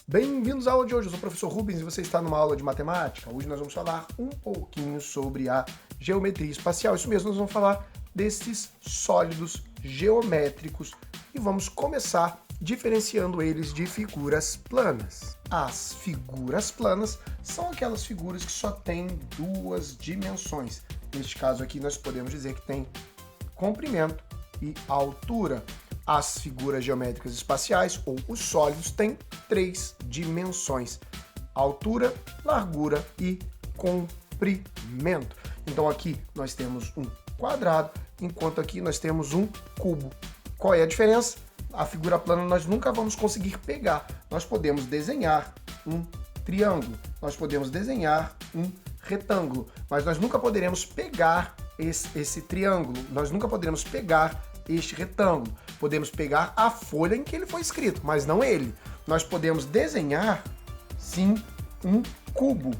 Bem-vindos à aula de hoje, eu sou o professor Rubens e você está numa aula de matemática. Hoje nós vamos falar um pouquinho sobre a geometria espacial, isso mesmo, nós vamos falar desses sólidos geométricos e vamos começar diferenciando eles de figuras planas. As figuras planas são aquelas figuras que só têm duas dimensões. Neste caso aqui nós podemos dizer que tem comprimento e altura. As figuras geométricas espaciais, ou os sólidos, têm três dimensões: altura, largura e comprimento. Então aqui nós temos um quadrado, enquanto aqui nós temos um cubo. Qual é a diferença? A figura plana nós nunca vamos conseguir pegar. Nós podemos desenhar um triângulo, nós podemos desenhar um retângulo, mas nós nunca poderemos pegar esse triângulo, nós nunca poderemos pegar este retângulo. Podemos pegar a folha em que ele foi escrito, mas não ele. Nós podemos desenhar, sim, um cubo.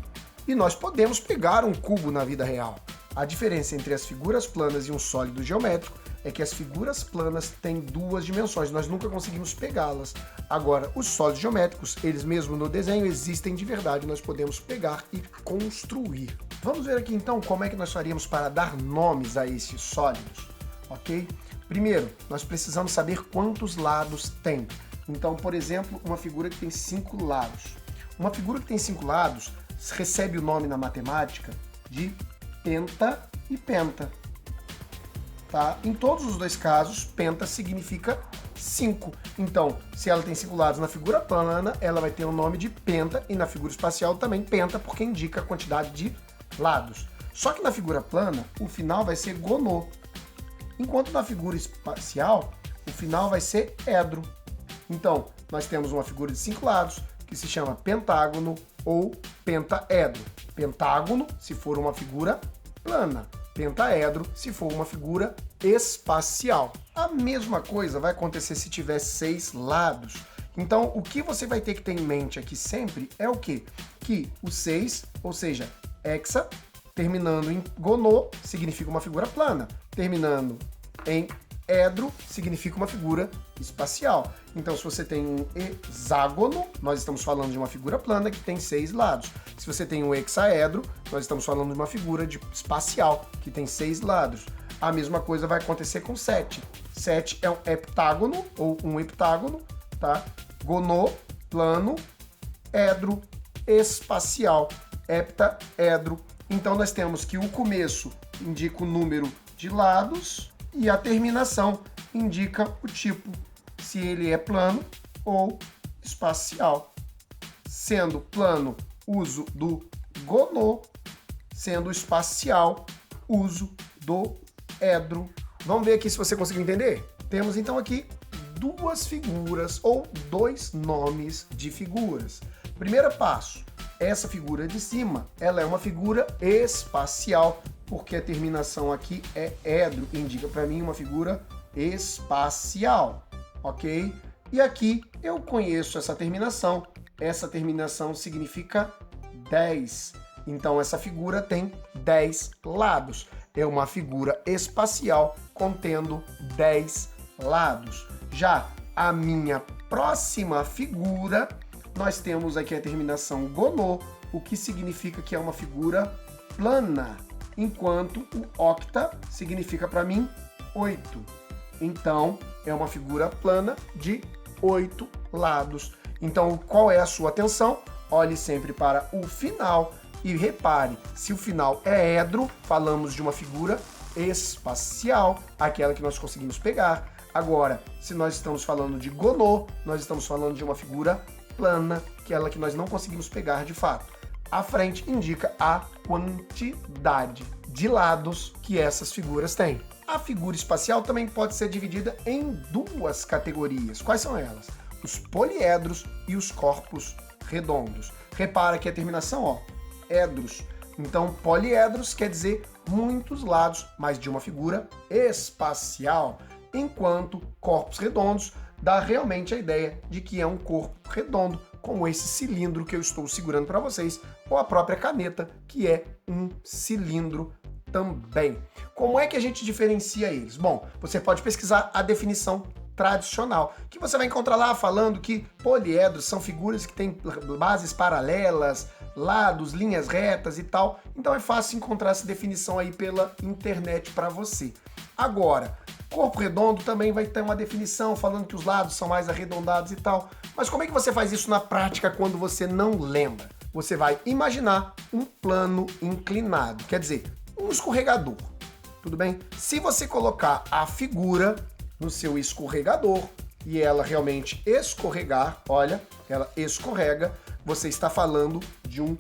E nós podemos pegar um cubo na vida real. A diferença entre as figuras planas e um sólido geométrico é que as figuras planas têm duas dimensões, nós nunca conseguimos pegá-las. Agora, os sólidos geométricos, eles mesmo no desenho existem de verdade, nós podemos pegar e construir. Vamos ver aqui então como é que nós faríamos para dar nomes a esses sólidos, ok? Primeiro, nós precisamos saber quantos lados tem. Então, por exemplo, uma figura que tem 5 lados. Uma figura que tem 5 lados recebe o nome na matemática de penta e penta. Tá? Em todos os dois casos, penta significa 5. Então, se ela tem 5 lados na figura plana, ela vai ter o nome de penta, e na figura espacial também penta, porque indica a quantidade de lados. Só que na figura plana, o final vai ser gonô. Enquanto na figura espacial, o final vai ser edro. Então, nós temos uma figura de 5 lados, que se chama pentágono ou pentaedro. Pentágono, se for uma figura plana. Pentaedro, se for uma figura espacial. A mesma coisa vai acontecer se tiver 6 lados. Então, o que você vai ter que ter em mente aqui sempre é o quê? Que o 6, ou seja, hexa, terminando em gonô, significa uma figura plana. Terminando em edro, significa uma figura espacial. Então, se você tem um hexágono, nós estamos falando de uma figura plana que tem 6 lados. Se você tem um hexaedro, nós estamos falando de uma figura espacial que tem 6 lados. A mesma coisa vai acontecer com 7. 7 é um heptágono ou um heptágono, tá? Gonô, plano, edro, espacial, heptaedro. Então nós temos que o começo indica o número de lados e a terminação indica o tipo, se ele é plano ou espacial. Sendo plano, uso do gonô, sendo espacial, uso do edro. Vamos ver aqui se você conseguiu entender? Temos então aqui duas figuras ou dois nomes de figuras. Primeiro passo. Essa figura de cima, ela é uma figura espacial, porque a terminação aqui é edro, indica para mim uma figura espacial, ok? E aqui eu conheço essa terminação significa 10. Então essa figura tem 10 lados, é uma figura espacial contendo 10 lados. Já a minha próxima figura, nós temos aqui a terminação gonô, o que significa que é uma figura plana, enquanto o octa significa para mim 8. Então, é uma figura plana de 8 lados. Então, qual é a sua atenção? Olhe sempre para o final e repare, se o final é edro, falamos de uma figura espacial, aquela que nós conseguimos pegar. Agora, se nós estamos falando de gonô, nós estamos falando de uma figura plana, aquela que nós não conseguimos pegar de fato. A frente indica a quantidade de lados que essas figuras têm. A figura espacial também pode ser dividida em duas categorias. Quais são elas? Os poliedros e os corpos redondos. Repara que a terminação, ó, edros. Então, poliedros quer dizer muitos lados, mas de uma figura espacial, enquanto corpos redondos dá realmente a ideia de que é um corpo redondo, como esse cilindro que eu estou segurando para vocês, ou a própria caneta, que é um cilindro também. Como é que a gente diferencia eles? Bom, você pode pesquisar a definição tradicional, que você vai encontrar lá falando que poliedros são figuras que têm bases paralelas, lados, linhas retas e tal. Então é fácil encontrar essa definição aí pela internet para você. Agora, corpo redondo também vai ter uma definição falando que os lados são mais arredondados e tal. Mas como é que você faz isso na prática quando você não lembra? Você vai imaginar um plano inclinado, quer dizer, um escorregador. Tudo bem? Se você colocar a figura no seu escorregador e ela realmente escorregar, olha, ela escorrega, você está falando de um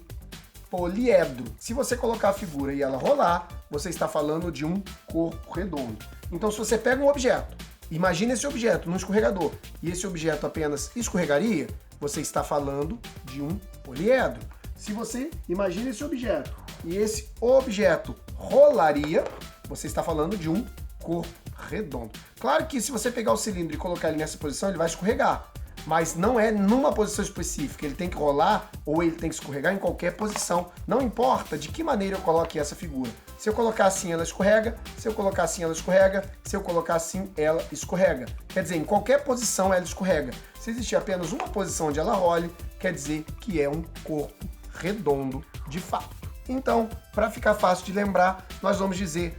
poliedro. Se você colocar a figura e ela rolar, você está falando de um corpo redondo. Então, se você pega um objeto, imagina esse objeto no escorregador e esse objeto apenas escorregaria, você está falando de um poliedro. Se você imagina esse objeto e esse objeto rolaria, você está falando de um corpo redondo. Claro que se você pegar o cilindro e colocar ele nessa posição, ele vai escorregar. Mas não é numa posição específica, ele tem que rolar ou ele tem que escorregar em qualquer posição. Não importa de que maneira eu coloque essa figura. Se eu colocar assim, ela escorrega. Se eu colocar assim, ela escorrega. Se eu colocar assim, ela escorrega. Quer dizer, em qualquer posição ela escorrega. Se existir apenas uma posição onde ela role, quer dizer que é um corpo redondo de fato. Então, para ficar fácil de lembrar, nós vamos dizer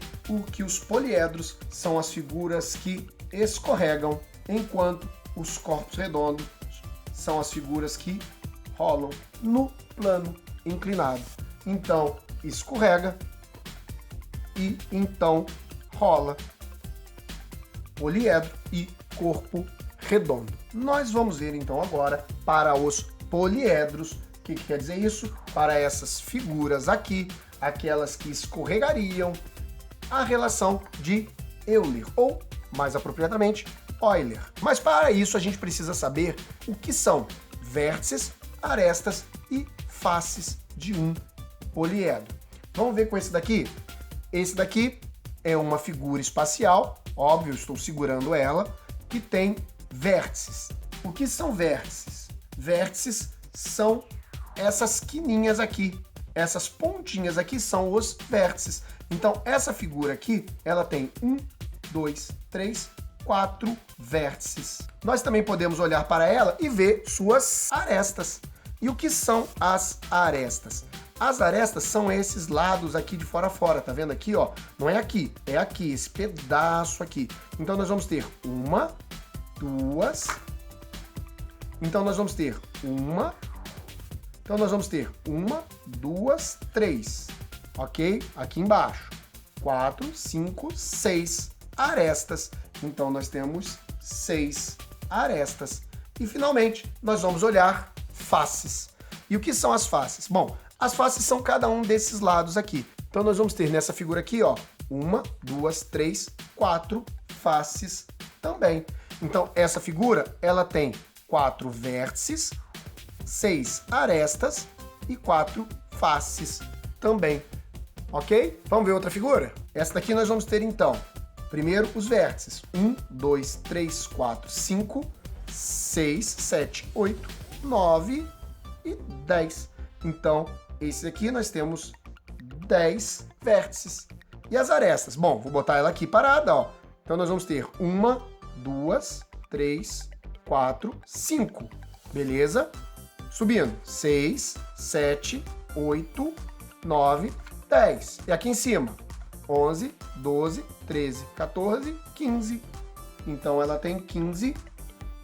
que os poliedros são as figuras que escorregam, enquanto os corpos redondos são as figuras que rolam no plano inclinado. Então, escorrega e então rola. Poliedro e corpo redondo. Nós vamos ver então agora para os poliedros. O que quer dizer isso? Para essas figuras aqui, aquelas que escorregariam, a relação de Euler, ou, mais apropriadamente, Euler. Mas para isso a gente precisa saber o que são vértices, arestas e faces de um poliedro. Vamos ver com esse daqui? Esse daqui é uma figura espacial, óbvio, estou segurando ela, que tem vértices. O que são vértices? Vértices são essas quininhas aqui, essas pontinhas aqui são os vértices. Então, essa figura aqui, ela tem 1, 2, 3, 4 vértices. Nós também podemos olhar para ela e ver suas arestas. E o que são as arestas? As arestas são esses lados aqui de fora a fora, tá vendo aqui, ó? Não é aqui, esse pedaço aqui. Então, nós vamos ter uma, duas. Então, nós vamos ter uma, duas, três, ok? Aqui embaixo, 4, 5, 6 arestas. Então, nós temos 6 arestas. E, finalmente, nós vamos olhar faces. E o que são as faces? Bom, as faces são cada um desses lados aqui. Então, nós vamos ter nessa figura aqui, ó, 1, 2, 3, 4 faces também. Então, essa figura, ela tem 4 vértices, 6 arestas e 4 faces também, ok? Vamos ver outra figura? Essa daqui nós vamos ter, então, primeiro os vértices. 1, 2, 3, 4, 5, 6, 7, 8, 9 e 10. Então, esse aqui nós temos 10 vértices. E as arestas? Bom, vou botar ela aqui parada, ó. Então, nós vamos ter 1, 2, 3, 4, 5. Beleza? Subindo, 6, 7, 8, 9, 10. E aqui em cima, 11, 12, 13, 14, 15. Então, ela tem 15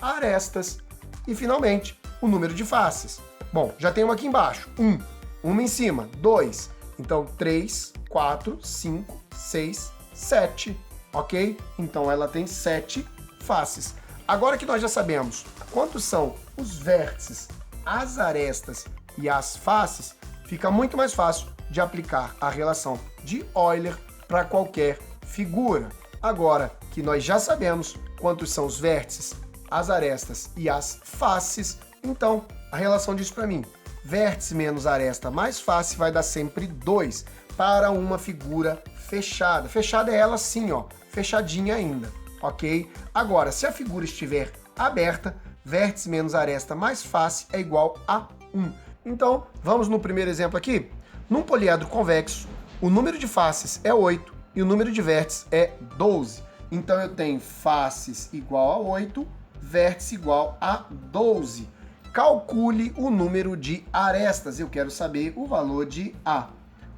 arestas. E, finalmente, o número de faces. Bom, já tem uma aqui embaixo, 1. Uma em cima, 2. Então, 3, 4, 5, 6, 7. Ok? Então, ela tem 7 faces. Agora que nós já sabemos quantos são os vértices, as arestas e as faces, fica muito mais fácil de aplicar a relação de Euler para qualquer figura. Agora que nós já sabemos quantos são os vértices, as arestas e as faces, então a relação diz para mim, vértice menos aresta mais face vai dar sempre 2 para uma figura fechada. Fechada é ela assim, ó, fechadinha ainda, ok? Agora, se a figura estiver aberta, vértice menos aresta mais face é igual a 1. Então, vamos no primeiro exemplo aqui. Num poliedro convexo, o número de faces é 8 e o número de vértices é 12. Então eu tenho faces igual a 8, vértice igual a 12. Calcule o número de arestas, eu quero saber o valor de A,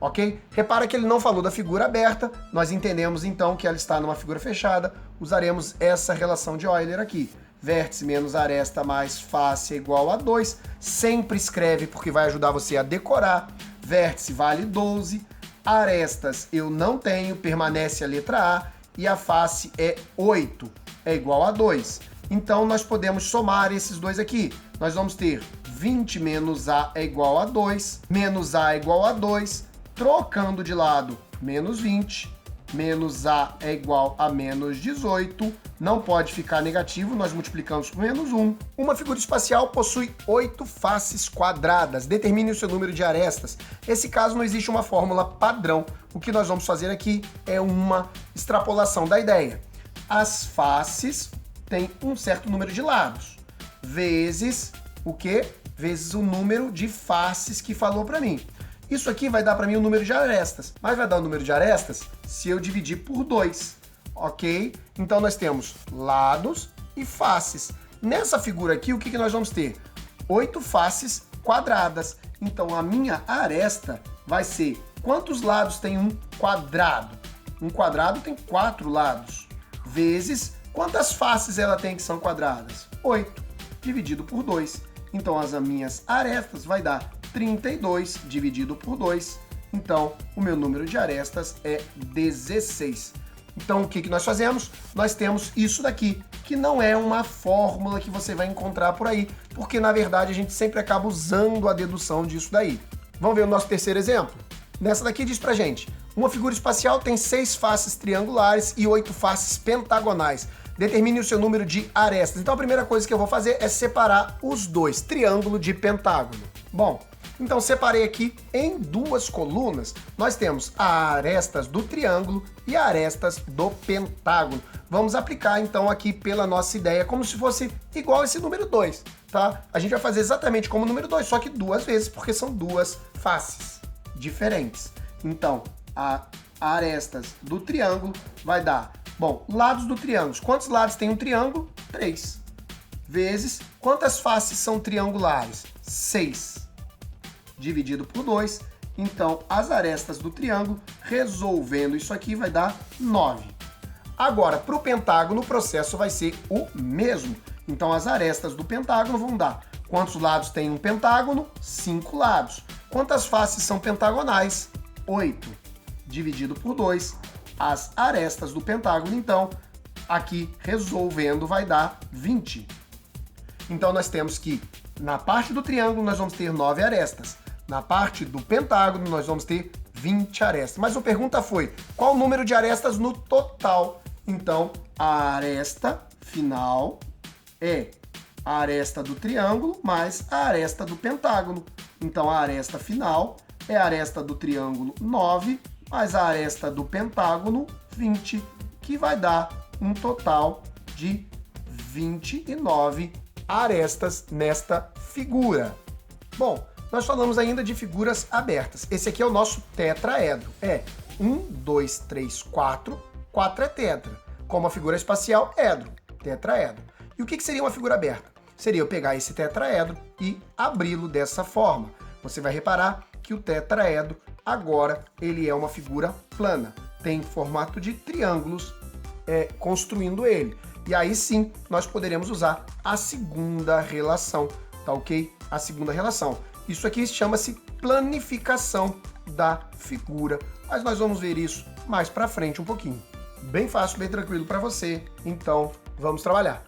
ok? Repara que ele não falou da figura aberta, nós entendemos então que ela está numa figura fechada, usaremos essa relação de Euler aqui. Vértice menos aresta mais face é igual a 2, sempre escreve porque vai ajudar você a decorar. Vértice vale 12, arestas eu não tenho, permanece a letra A, e a face é 8, é igual a 2. Então nós podemos somar esses dois aqui. Nós vamos ter 20 menos A é igual a 2, menos A é igual a 2, trocando de lado, menos 20, menos A é igual a menos 18, não pode ficar negativo, nós multiplicamos por menos 1. Uma figura espacial possui 8 faces quadradas, determine o seu número de arestas. Nesse caso não existe uma fórmula padrão, o que nós vamos fazer aqui é uma extrapolação da ideia. As faces têm um certo número de lados, vezes o quê? Vezes o número de faces que falou para mim. Isso aqui vai dar para mim o número de arestas, mas vai dar o número de arestas se eu dividir por 2, ok? Então nós temos lados e faces. Nessa figura aqui, o que nós vamos ter? 8 faces quadradas. Então a minha aresta vai ser, quantos lados tem um quadrado? Um quadrado tem 4 lados, vezes, quantas faces ela tem que são quadradas? 8, dividido por 2. Então as minhas arestas vai dar 32 dividido por 2, então o meu número de arestas é 16. Então o que nós fazemos? Nós temos isso daqui, que não é uma fórmula que você vai encontrar por aí, porque na verdade a gente sempre acaba usando a dedução disso daí. Vamos ver o nosso terceiro exemplo? Nessa daqui diz pra gente, uma figura espacial tem 6 faces triangulares e 8 faces pentagonais. Determine o seu número de arestas. Então a primeira coisa que eu vou fazer é separar os dois, triângulo de pentágono. Bom, então separei aqui em 2 colunas, nós temos a arestas do triângulo e a arestas do pentágono. Vamos aplicar então aqui pela nossa ideia como se fosse igual esse número 2, tá? A gente vai fazer exatamente como o número 2, só que 2 vezes, porque são 2 faces diferentes. Então, a arestas do triângulo vai dar, bom, lados do triângulo. Quantos lados tem um triângulo? 3. Vezes, quantas faces são triangulares? 6. Dividido por 2, então as arestas do triângulo, resolvendo isso aqui, vai dar 9. Agora, para o pentágono, o processo vai ser o mesmo. Então as arestas do pentágono vão dar, quantos lados tem um pentágono? 5 lados. Quantas faces são pentagonais? 8. Dividido por 2, as arestas do pentágono, então, aqui resolvendo vai dar 20. Então nós temos que, na parte do triângulo, nós vamos ter 9 arestas. Na parte do pentágono, nós vamos ter 20 arestas. Mas a pergunta foi, qual o número de arestas no total? Então, a aresta final é a aresta do triângulo mais a aresta do pentágono. Então, a aresta final é a aresta do triângulo 9 mais a aresta do pentágono 20, que vai dar um total de 29 arestas nesta figura. Bom, nós falamos ainda de figuras abertas. Esse aqui é o nosso tetraedro. É 1, 2, 3, 4. 4 é tetra. Como a figura espacial, edro, tetraedro. E o que seria uma figura aberta? Seria eu pegar esse tetraedro e abri-lo dessa forma. Você vai reparar que o tetraedro, agora, ele é uma figura plana. Tem formato de triângulos construindo ele. E aí sim, nós poderemos usar a segunda relação, tá ok? A segunda relação. Isso aqui chama-se planificação da figura, mas nós vamos ver isso mais pra frente um pouquinho. Bem fácil, bem tranquilo para você, então vamos trabalhar.